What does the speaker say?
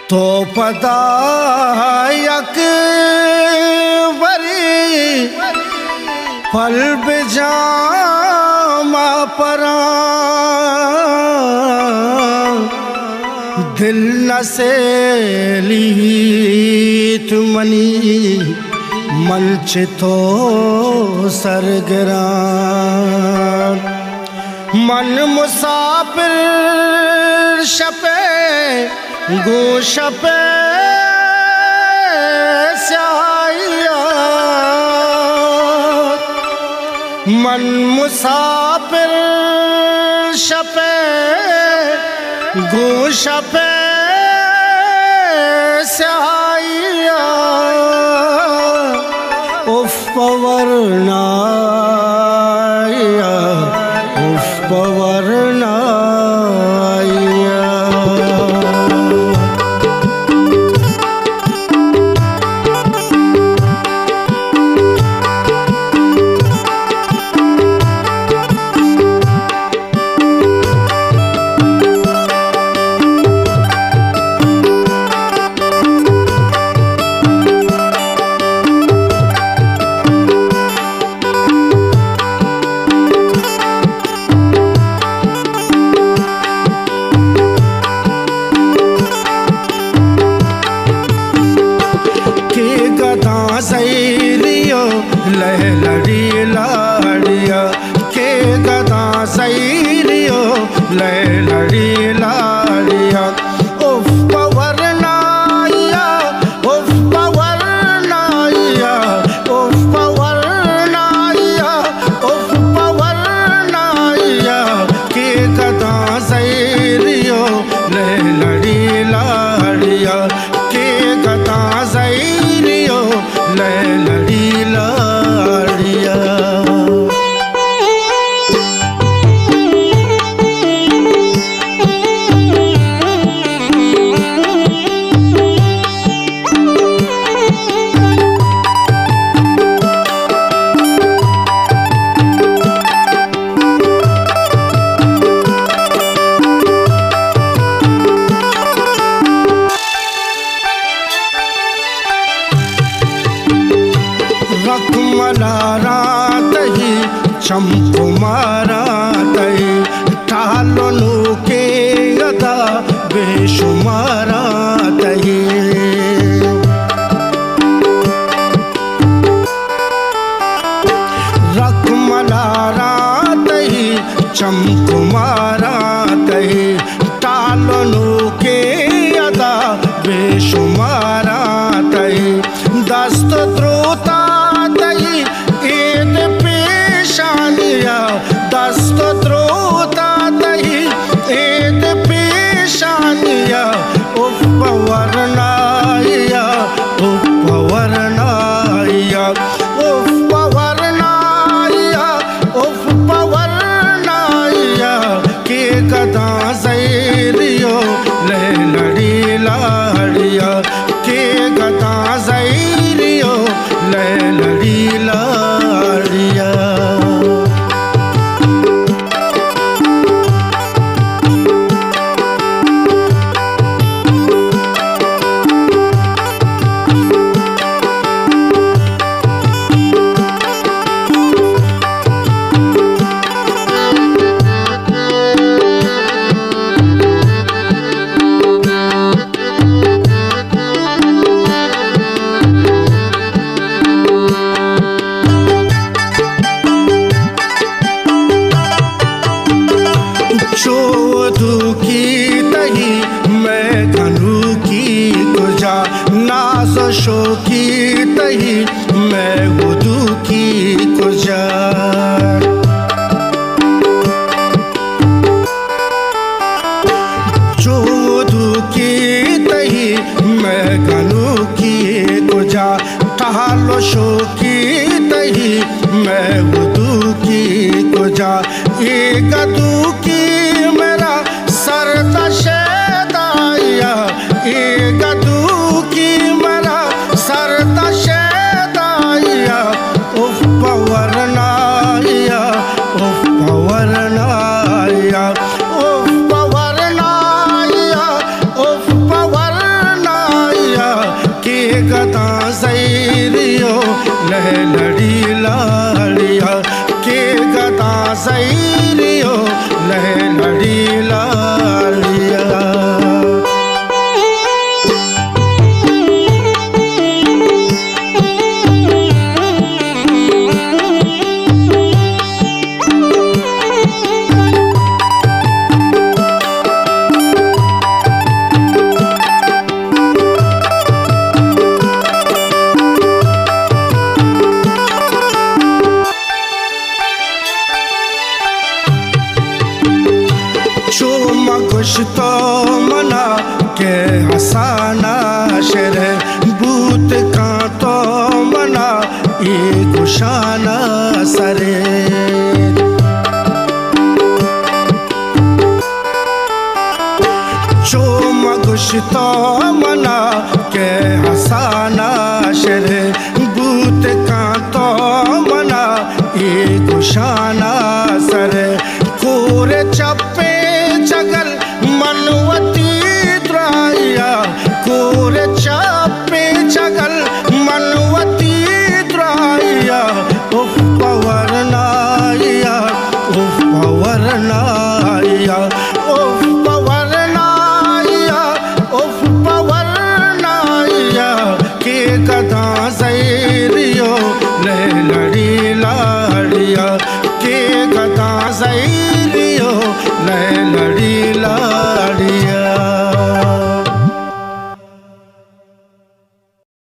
तो पदायक वरी फल बिजामा परा दिल न सेलीत मनी मंच तो सरगरा मन मुसाफिर शपे गोश पे स्याया मन मुसाफिर शपे गोश पे स्याया उफ पवरनाया उफ पवरनाया। सैलियो लहलड़ी लाड़िया के गदा सैलियो लहलड़ी लाड़िया उफ पवरनाया उफ पवरनाया उफ पवरनाया उफ पवरनाया के गदा सैलियो लहलड़ी लाड़िया के गदा सैलियो लहलड़ी लाड़िया। रखमलारा तही चमकुमारा तही टालोनु के गदा बेशुमारा तही रखमलारा तही चमकुमारा तही टालोनु के गदा बेशुमारा तही दस्त द्रोता ईद पेशानिया दस्त द्रोता दही ईद पेशानिया उफ पवरनाया उफ पवरनाया उफ पवरनाया उफ पवरनाया के गदा सैलियो लहलड़ी लाड़िया के गदा सैलियो लहलड़ी लाड़िया। चोदू की तही मैं घनू की तुझा नाज शो की तही मैं गुदू की तुझा चोदू की तही मैं घनू की तुझा टहलो शो की तही मैं गुदू की तुझा ये गदू की मेरा सर दशेदाया ये गदू की मेरा सर दशेदाया उफ पवरनाया उफ पवरनाया उफ पवरनाया उफ पवरनाया रियो लह लड़ी लालिया तो मना के हसाना शेर बूत का तो मना ये गुशाना सरे जो मगुश तो मना के हसाना शेर बूत का तो मना ये गुशाना सरे कोरे चप्पे जगल मनवती द्राया कोरे चापे जगल मनवती द्राया